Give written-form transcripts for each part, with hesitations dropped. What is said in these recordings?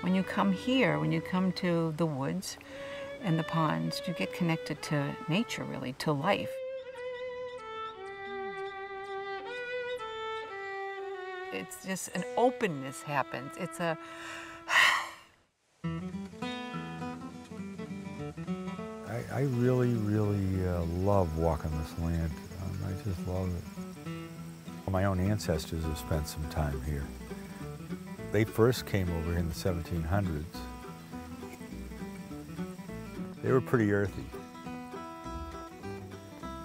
When you come here, when you come to the woods and the ponds, you get connected to nature, really, to life. It's just an openness happens. It's a I really, really love walking this land. I just love it. My own ancestors have spent some time here. They first came over in the 1700s. They were pretty earthy.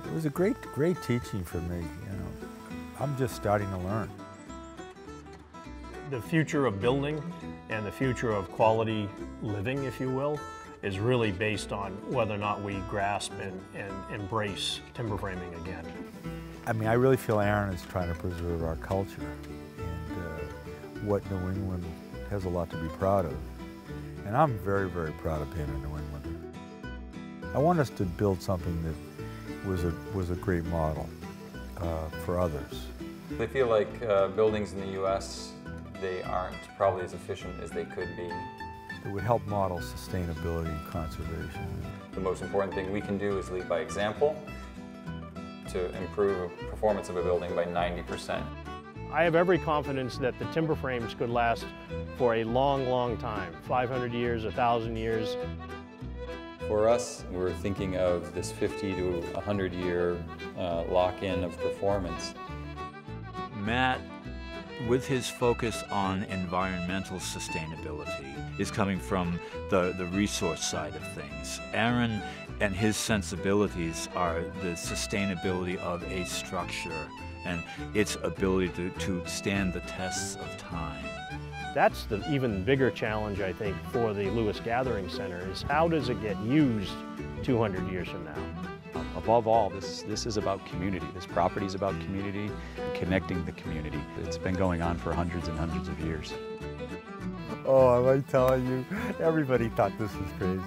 It was a great teaching for me, you know. I'm just starting to learn. The future of building and the future of quality living, if you will, is really based on whether or not we grasp and embrace timber framing again. I mean, I really feel Aaron is trying to preserve our culture and what New England has a lot to be proud of. And I'm very, very proud of being a New Englander. I want us to build something that was a great model for others. I feel like buildings in the U.S., they aren't probably as efficient as they could be. It would help model sustainability and conservation. The most important thing we can do is lead by example to improve performance of a building by 90%. I have every confidence that the timber frames could last for a long, long time, 500 years, 1,000 years. For us, we're thinking of this 50 to 100 year lock-in of performance. Matt, with his focus on environmental sustainability, is coming from the resource side of things. Aaron and his sensibilities are the sustainability of a structure and its ability to stand the tests of time. That's the even bigger challenge, I think, for the Lewis Gathering Center is how does it get used 200 years from now? Above all, this is about community. This property is about community and connecting the community. It's been going on for hundreds and hundreds of years. Oh, am I telling you, everybody thought this was crazy.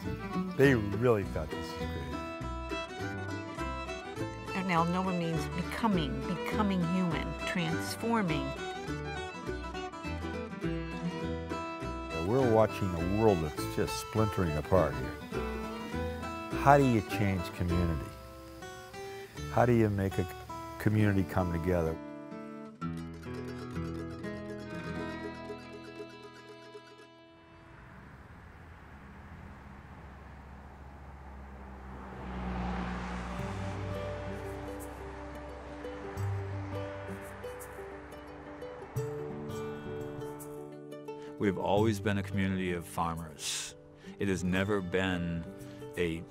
They really thought this was crazy. and Alnoba means becoming human, transforming. We're watching a world that's just splintering apart here. How do you change community? How do you make a community come together? We've always been a community of farmers. It has never been an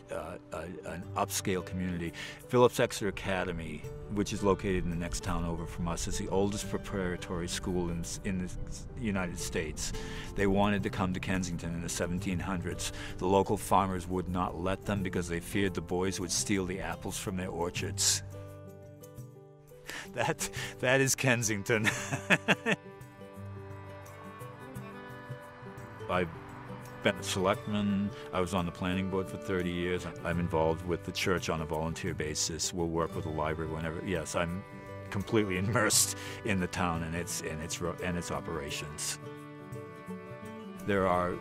upscale community. Phillips Exeter Academy, which is located in the next town over from us, is the oldest preparatory school in the United States. They wanted to come to Kensington in the 1700s. The local farmers would not let them because they feared the boys would steal the apples from their orchards. That is Kensington. I've been a selectman. I was on the planning board for 30 years. I'm involved with the church on a volunteer basis. We'll work with the library whenever. Yes, I'm completely immersed in the town and its operations. There are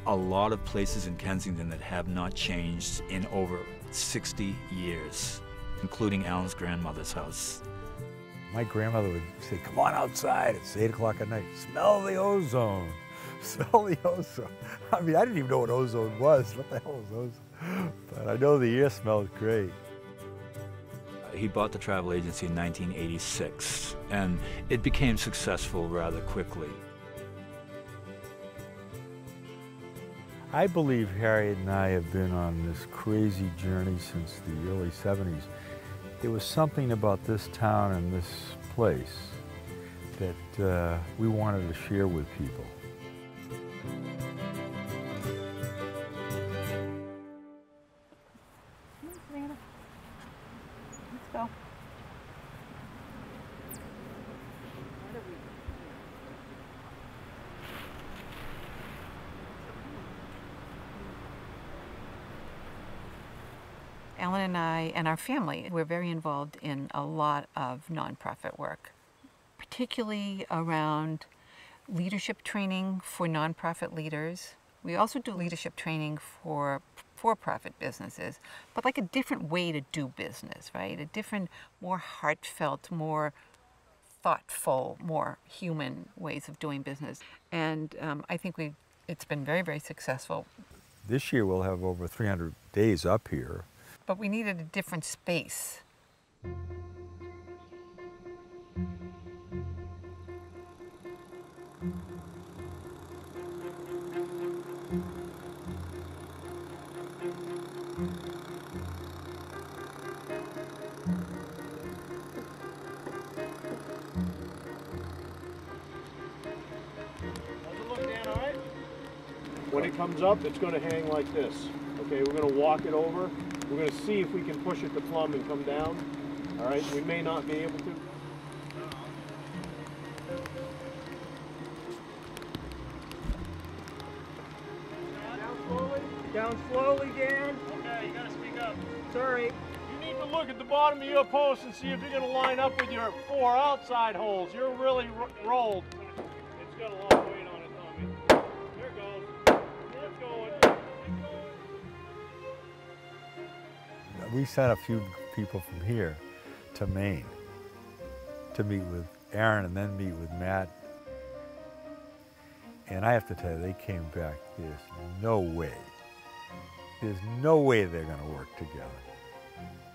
a lot of places in Kensington that have not changed in over 60 years, including Alan's grandmother's house. My grandmother would say, "Come on outside, it's 8 o'clock at night, smell the ozone." Smell the ozone. I mean, I didn't even know what ozone was. What the hell is ozone? But I know the air smells great. He bought the travel agency in 1986, and it became successful rather quickly. I believe Harriet and I have been on this crazy journey since the early 70s. There was something about this town and this place that we wanted to share with people. Let's go. Alan and I and our family, we're very involved in a lot of nonprofit work, particularly around leadership training for nonprofit leaders. We also do leadership training for-profit businesses, but like a different way to do business, right? A different, more heartfelt, more thoughtful, more human ways of doing business. And I think it's been very, very successful. This year we'll have over 300 days up here. But we needed a different space. When it comes up, it's going to hang like this. Okay, we're going to walk it over. We're going to see if we can push it to plumb and come down. All right, we may not be able to. Down slowly. Down slowly, Dan. Okay, you got to speak up. Sorry. You need to look at the bottom of your post and see if you're going to line up with your 4 outside holes. You're really rolled. It's got a lot of weight on it, Tommy. There it goes. It's going. We sent a few people from here to Maine to meet with Aaron and then meet with Matt. And I have to tell you, they came back, there's no way they're going to work together.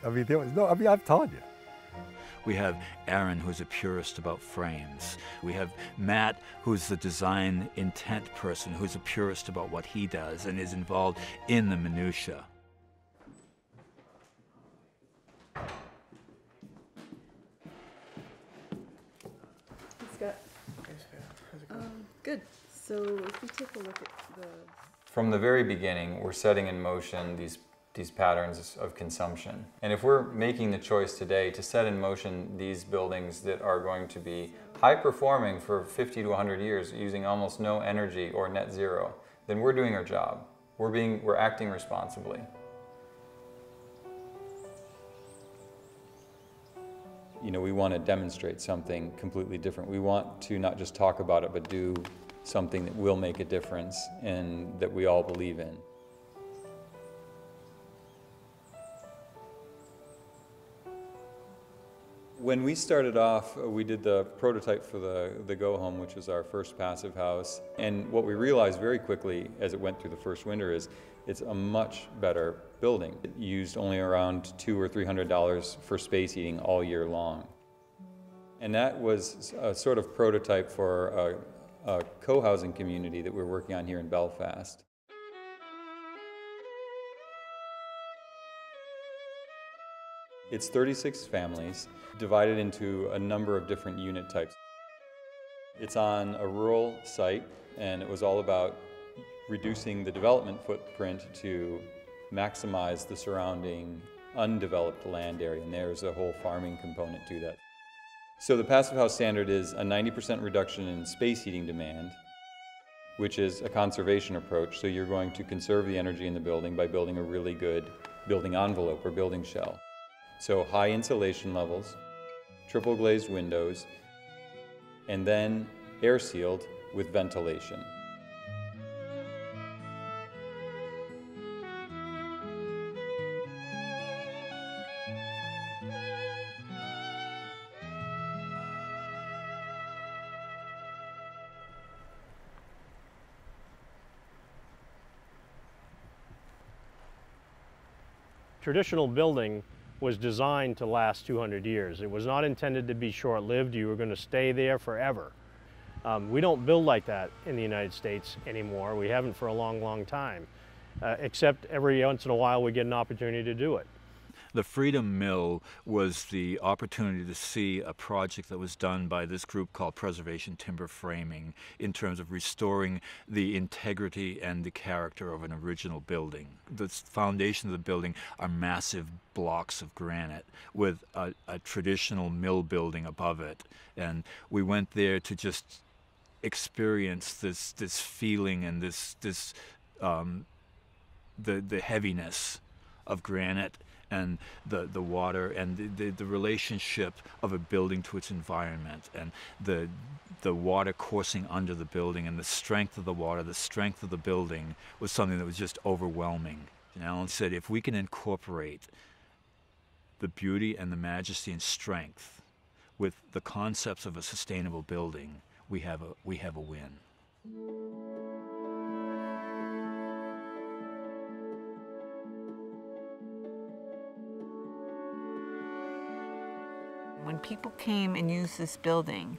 I mean, there was no, I mean, I've told you. We have Aaron, who's a purist about frames. We have Matt, who's the design intent person, who's a purist about what he does and is involved in the minutia. Scott. Good. So if we take a look at the... From the very beginning, we're setting in motion these patterns of consumption. And if we're making the choice today to set in motion these buildings that are going to be high performing for 50 to 100 years using almost no energy or net zero, then we're doing our job. We're acting responsibly. You know, we want to demonstrate something completely different. We want to not just talk about it, but do something that will make a difference and that we all believe in. When we started off, we did the prototype for the Go Home, which was our first passive house. And what we realized very quickly as it went through the first winter is it's a much better building. It used only around $200 or $300 for space heating all year long. And that was a sort of prototype for a co-housing community that we're working on here in Belfast. It's 36 families divided into a number of different unit types. It's on a rural site, and it was all about reducing the development footprint to maximize the surrounding undeveloped land area, and there's a whole farming component to that. So the passive house standard is a 90% reduction in space heating demand, which is a conservation approach. So you're going to conserve the energy in the building by building a really good building envelope or building shell. So high insulation levels, triple glazed windows, and then air sealed with ventilation. Traditional building was designed to last 200 years. It was not intended to be short-lived. You were going to stay there forever. We don't build like that in the United States anymore. We haven't for a long, long time, except every once in a while we get an opportunity to do it. The Freedom Mill was the opportunity to see a project that was done by this group called Preservation Timber Framing in terms of restoring the integrity and the character of an original building. The foundation of the building are massive blocks of granite with a traditional mill building above it. And we went there to just experience this feeling and the heaviness of granite and the water and the relationship of a building to its environment, and the water coursing under the building, and the strength of the water, the strength of the building was something that was just overwhelming. And Alan said, if we can incorporate the beauty and the majesty and strength with the concepts of a sustainable building, we have a win. When people came and used this building,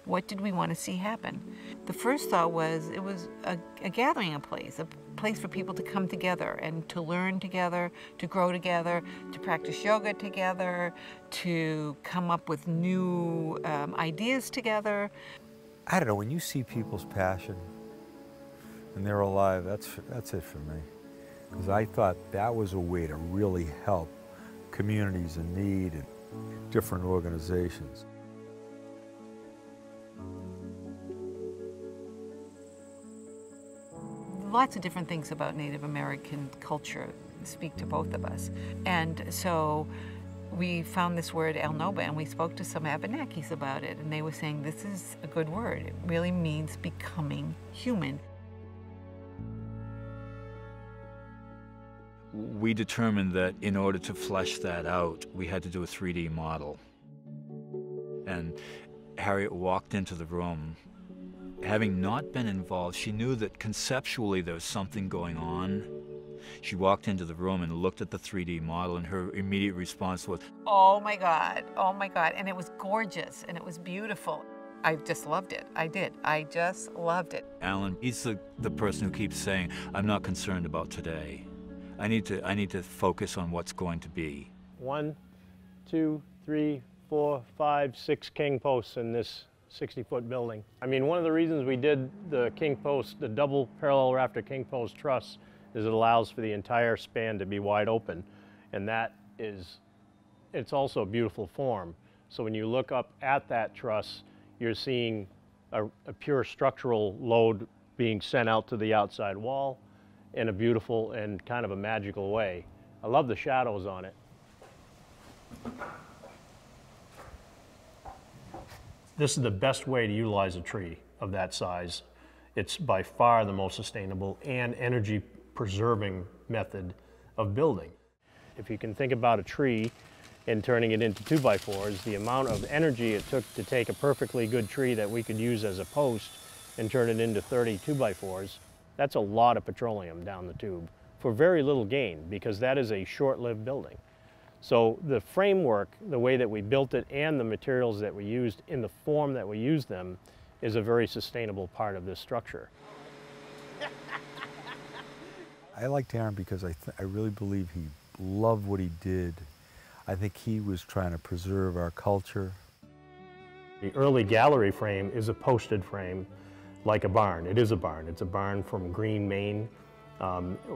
what did we want to see happen? The first thought was it was a gathering place, a place for people to come together and to learn together, to grow together, to practice yoga together, to come up with new ideas together. I don't know, when you see people's passion and they're alive, that's it for me. Because I thought that was a way to really help communities in need and different organizations. Lots of different things about Native American culture speak to both of us. And so we found this word Alnoba, and we spoke to some Abenakis about it, and they were saying this is a good word. It really means becoming human. We determined that in order to flesh that out, we had to do a 3D model. And Harriet walked into the room. Having not been involved, she knew that conceptually there was something going on. She walked into the room and looked at the 3D model, and her immediate response was, oh my God, and it was gorgeous, and it was beautiful. I just loved it, I did, I just loved it. Alan, he's the person who keeps saying, I'm not concerned about today. I need to focus on what's going to be. 1, 2, 3, 4, 5, 6 king posts in this 60-foot building. I mean, one of the reasons we did the king post, the double parallel rafter king post truss, is it allows for the entire span to be wide open. And it's also a beautiful form. So when you look up at that truss, you're seeing a pure structural load being sent out to the outside wall in a beautiful and kind of a magical way. I love the shadows on it. This is the best way to utilize a tree of that size. It's by far the most sustainable and energy preserving method of building. If you can think about a tree and turning it into 2x4s, the amount of energy it took to take a perfectly good tree that we could use as a post and turn it into 30 2x4s, that's a lot of petroleum down the tube for very little gain, because that is a short-lived building. So the framework, the way that we built it, and the materials that we used in the form that we used them is a very sustainable part of this structure. I liked Aaron because I really believe he loved what he did. I think he was trying to preserve our culture. The early gallery frame is a posted frame like a barn. It is a barn. It's a barn from Green, Maine.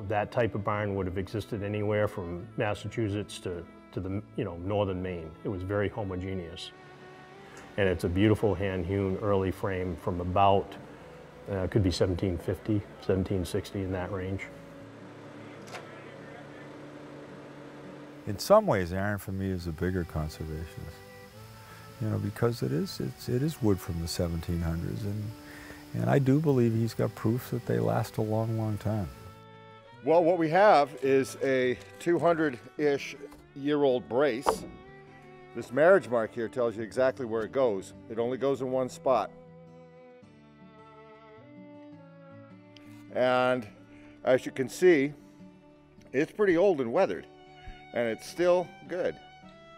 That type of barn would have existed anywhere from Massachusetts to the northern Maine. It was very homogeneous. And it's a beautiful hand-hewn early frame from about, could be 1750, 1760, in that range. In some ways, Aaron for me is a bigger conservationist. Because it is wood from the 1700s, and I do believe he's got proof that they last a long, long time. Well, what we have is a 200-ish year-old brace. This marriage mark here tells you exactly where it goes. It only goes in one spot. And as you can see, it's pretty old and weathered, and it's still good.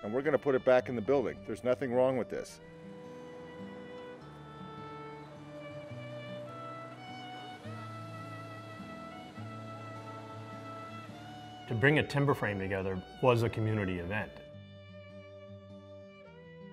And we're going to put it back in the building. There's nothing wrong with this. To bring a timber frame together was a community event.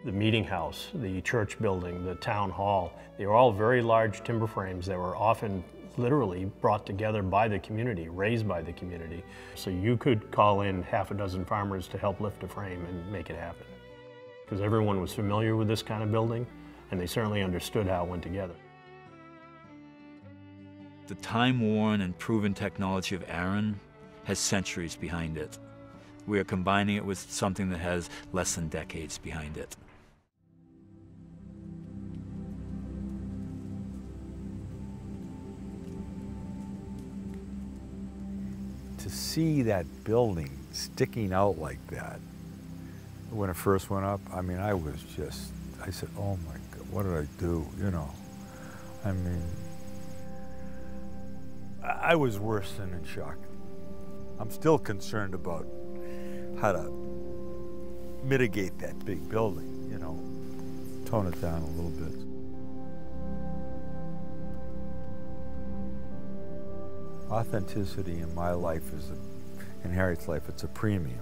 The meeting house, the church building, the town hall, they were all very large timber frames that were often literally brought together by the community, raised by the community. So you could call in half a dozen farmers to help lift a frame and make it happen. Because everyone was familiar with this kind of building, and they certainly understood how it went together. The time-worn and proven technology of Aaron has centuries behind it. We are combining it with something that has less than decades behind it. To see that building sticking out like that, when it first went up, I mean, I said, oh my God, what did I do, you know? I mean, I was worse than in shock. I'm still concerned about how to mitigate that big building, you know, tone it down a little bit. Authenticity in my life in Harriet's life, it's a premium.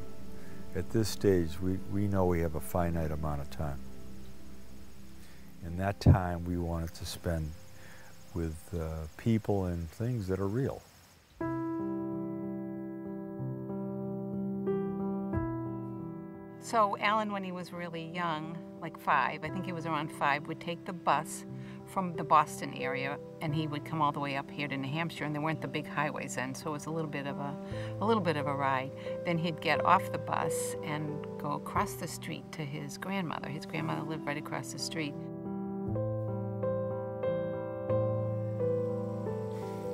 At this stage, we know we have a finite amount of time. And that time we wanted to spend with people and things that are real. So Alan, when he was really young, like 5, I think he was around 5, would take the bus from the Boston area, and he would come all the way up here to New Hampshire, and there weren't the big highways then, so it was a little bit of a ride. Then he'd get off the bus and go across the street to his grandmother. His grandmother lived right across the street.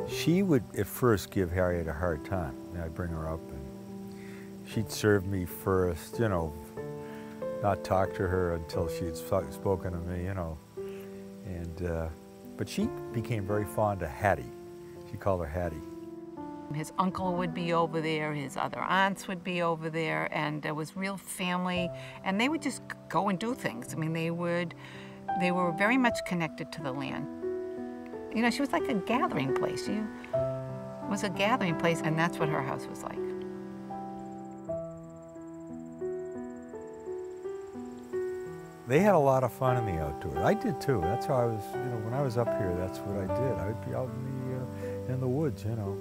She would at first give Harriet a hard time. I'd bring her up and she'd serve me first, you know, not talk to her until she'd spoken to me, you know. And, but she became very fond of Hattie. She called her Hattie. His uncle would be over there, his other aunts would be over there, and there was real family, and they would just go and do things. I mean, they were very much connected to the land. You know, she was like a gathering place. She was a gathering place, and that's what her house was like. They had a lot of fun in the outdoors. I did too. That's how I was, you know, when I was up here, that's what I did. I would be out in the woods, you know.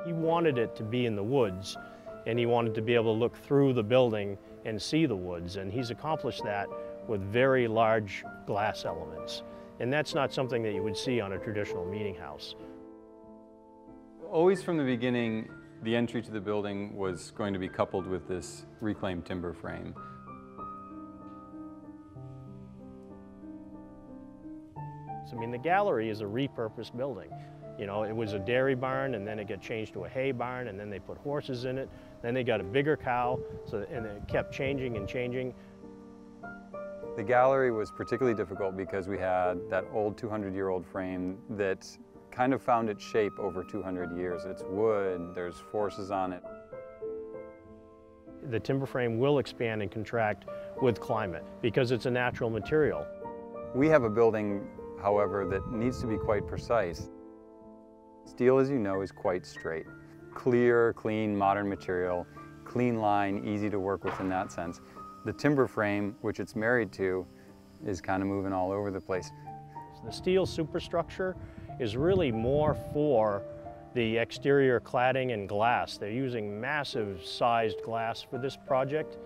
He wanted it to be in the woods, and he wanted to be able to look through the building and see the woods, and he's accomplished that with very large glass elements. And that's not something that you would see on a traditional meeting house. Always from the beginning, the entry to the building was going to be coupled with this reclaimed timber frame. So, I mean, the gallery is a repurposed building. You know, it was a dairy barn, and then it got changed to a hay barn, and then they put horses in it. Then they got a bigger cow, and it kept changing and changing. The gallery was particularly difficult because we had that old 200-year-old frame that kind of found its shape over 200 years. It's wood, there's forces on it. The timber frame will expand and contract with climate because it's a natural material. We have a building, however, that needs to be quite precise. Steel, as you know, is quite straight. Clear, clean, modern material, clean line, easy to work with in that sense. The timber frame, which it's married to, is kind of moving all over the place. The steel superstructure is really more for the exterior cladding and glass. They're using massive sized glass for this project.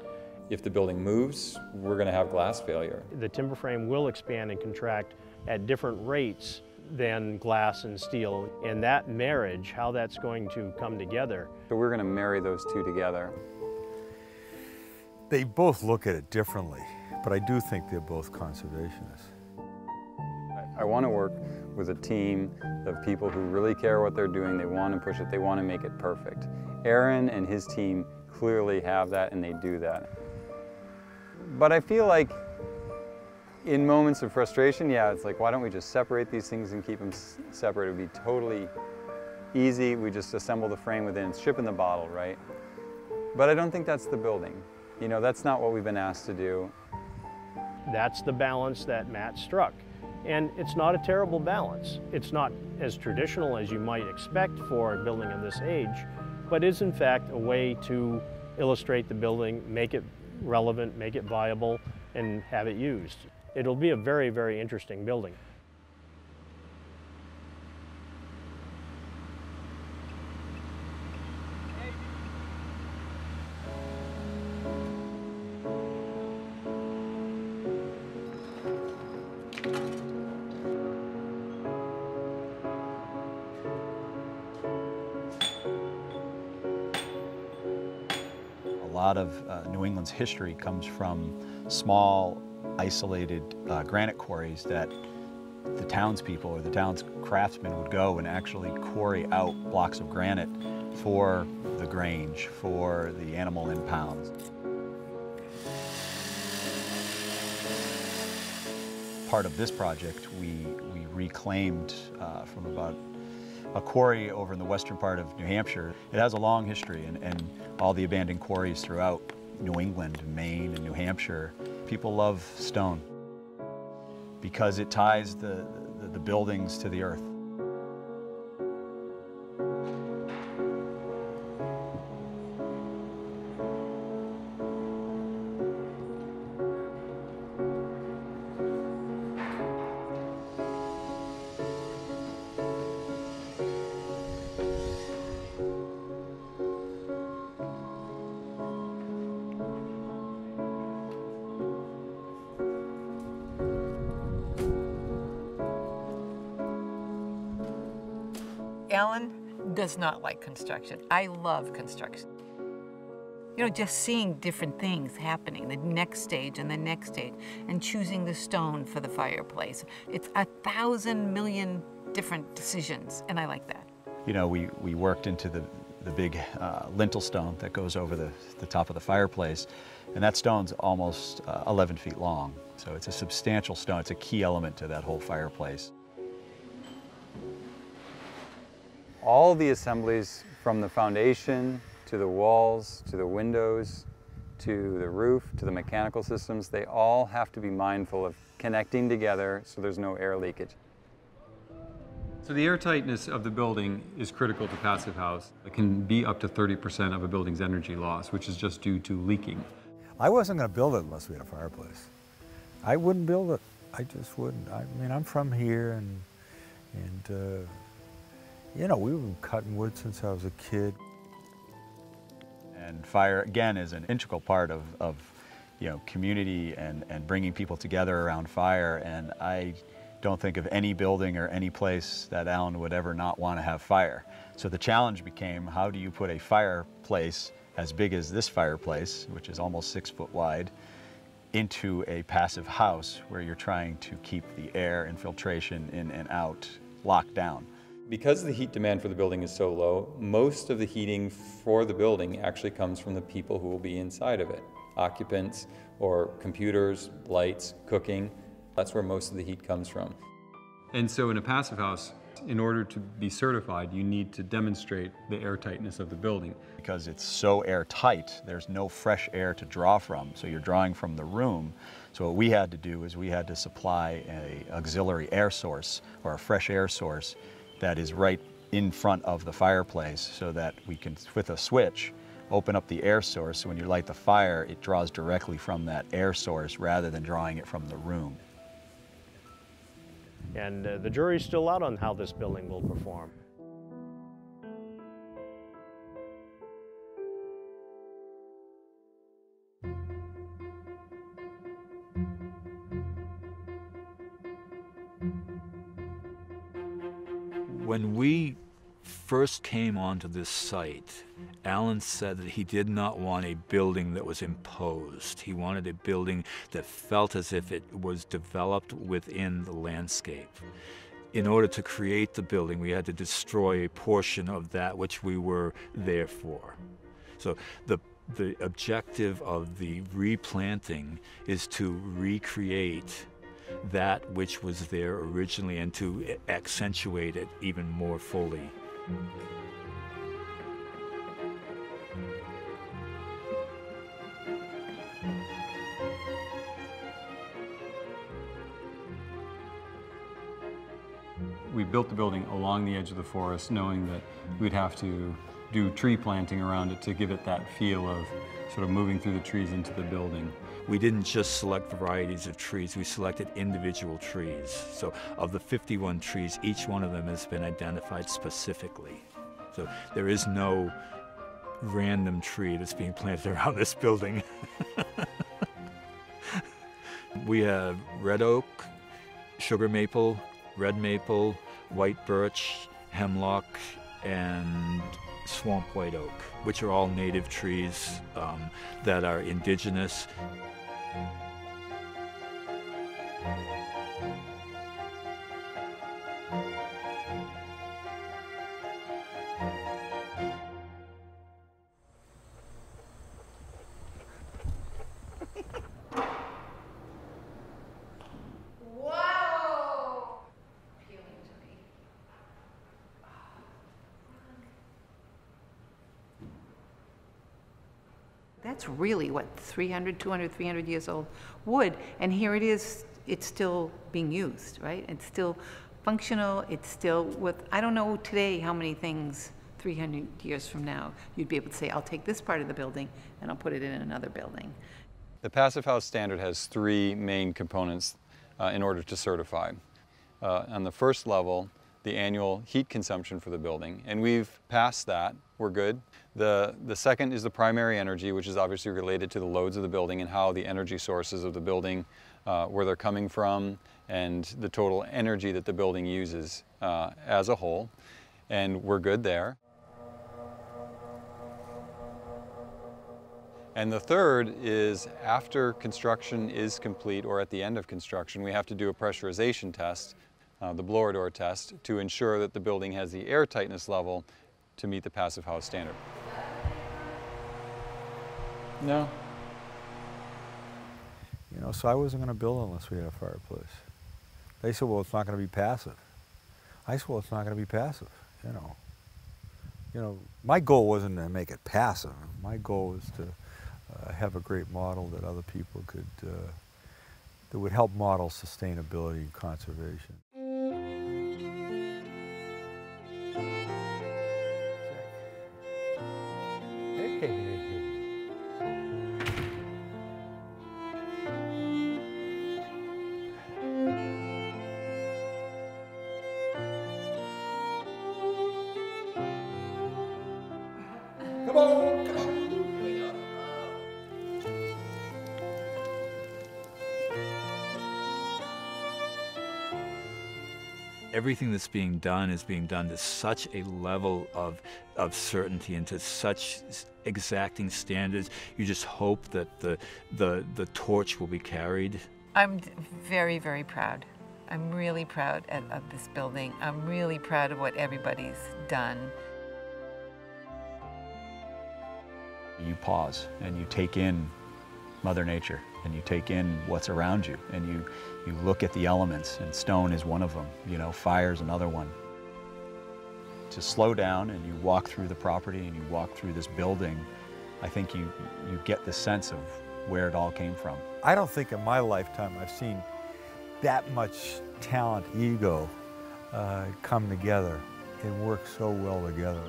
If the building moves, we're going to have glass failure. The timber frame will expand and contract at different rates than glass and steel. And that marriage, how that's going to come together. So we're going to marry those two together. They both look at it differently, but I do think they're both conservationists. I want to work with a team of people who really care what they're doing. They want to push it. They want to make it perfect. Aaron and his team clearly have that, and they do that. But I feel like in moments of frustration, yeah, it's like, why don't we just separate these things and keep them separate? It would be totally easy. We just assemble the frame within, ship in the bottle, right? But I don't think that's the building. You know, that's not what we've been asked to do. That's the balance that Matt struck. And it's not a terrible balance. It's not as traditional as you might expect for a building of this age, but is in fact a way to illustrate the building, make it relevant, make it viable, and have it used. It'll be a very, very interesting building. lot of New England's history comes from small, isolated granite quarries that the townspeople or the town's craftsmen would go and actually quarry out blocks of granite for the grange, for the animal impounds. Part of this project, we reclaimed from about a quarry over in the western part of New Hampshire. It has a long history, and all the abandoned quarries throughout New England, Maine, and New Hampshire, people love stone because it ties the buildings to the earth. Alan does not like construction. I love construction. You know, just seeing different things happening, the next stage and the next stage, and choosing the stone for the fireplace. It's 1,000 million different decisions, and I like that. You know, we worked into the big lintel stone that goes over the top of the fireplace, and that stone's almost 11 feet long. So it's a substantial stone. It's a key element to that whole fireplace. All the assemblies, from the foundation to the walls, to the windows, to the roof, to the mechanical systems, they all have to be mindful of connecting together so there's no air leakage. So the airtightness of the building is critical to passive house. It can be up to 30% of a building's energy loss, which is just due to leaking. I wasn't going to build it unless we had a fireplace. I wouldn't build it. I just wouldn't. I mean, I'm from here, and you know, we've been cutting wood since I was a kid. And fire, again, is an integral part of you know, community and bringing people together around fire. And I don't think of any building or any place that Alan would ever not want to have fire. So the challenge became, how do you put a fireplace as big as this fireplace, which is almost 6 foot wide, into a passive house where you're trying to keep the air infiltration in and out locked down. Because the heat demand for the building is so low, most of the heating for the building actually comes from the people who will be inside of it. Occupants or computers, lights, cooking. That's where most of the heat comes from. And so in a passive house, in order to be certified, you need to demonstrate the airtightness of the building. Because it's so airtight, there's no fresh air to draw from, so you're drawing from the room. So what we had to do is we had to supply an auxiliary air source, or a fresh air source, that is right in front of the fireplace, so that we can, with a switch, open up the air source. So when you light the fire, it draws directly from that air source rather than drawing it from the room. And the jury's still out on how this building will perform. When we first came onto this site, Alan said that he did not want a building that was imposed. He wanted a building that felt as if it was developed within the landscape. In order to create the building, we had to destroy a portion of that which we were there for. So the objective of the replanting is to recreate that which was there originally and to accentuate it even more fully. We built the building along the edge of the forest, knowing that we'd have to do tree planting around it to give it that feel of sort of moving through the trees into the building. We didn't just select varieties of trees, we selected individual trees. So of the 51 trees, each one of them has been identified specifically. So there is no random tree that's being planted around this building. We have red oak, sugar maple, red maple, white birch, hemlock, and swamp white oak, which are all native trees that are indigenous. That's really, what, 300, 200, 300 years old wood, and here it is, it's still being used, right? It's still functional, it's still with, I don't know today how many things 300 years from now you'd be able to say, I'll take this part of the building and I'll put it in another building. The Passive House Standard has three main components in order to certify. On the first level, the annual heat consumption for the building, and we've passed that, we're good. The second is the primary energy, which is obviously related to the loads of the building and how the energy sources of the building, where they're coming from, and the total energy that the building uses as a whole, and we're good there. And the third is after construction is complete or at the end of construction, we have to do a pressurization test, the blower door test, to ensure that the building has the air tightness level to meet the Passive House Standard. No. You know, so I wasn't going to build unless we had a fireplace. They said, well, it's not going to be passive. I said, well, it's not going to be passive, you know. You know, my goal wasn't to make it passive. My goal was to have a great model that other people could, that would help model sustainability and conservation. Come on, come on. Everything that's being done is being done to such a level of certainty and to such exacting standards. You just hope that the torch will be carried. I'm very, very proud. I'm really proud of this building. I'm really proud of what everybody's done. You pause and you take in Mother Nature and you take in what's around you and you look at the elements, and stone is one of them, you know, fire's another one. To slow down and you walk through the property and you walk through this building, I think you get the sense of where it all came from. I don't think in my lifetime I've seen that much talent, ego come together and work so well together.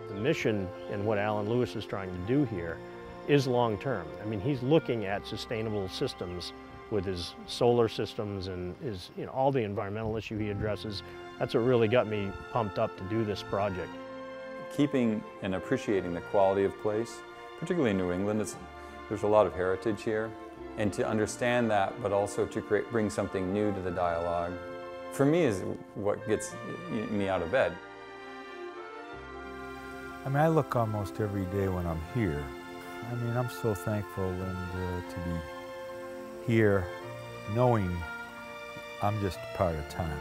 The mission and what Alan Lewis is trying to do here is long-term. I mean, he's looking at sustainable systems with his solar systems and his, you know, all the environmental issue he addresses. That's what really got me pumped up to do this project. Keeping and appreciating the quality of place, particularly in New England, there's a lot of heritage here. And to understand that, but also to bring something new to the dialogue, for me is what gets me out of bed. I mean, I look almost every day when I'm here. I mean, I'm so thankful and to be here knowing I'm just part of time.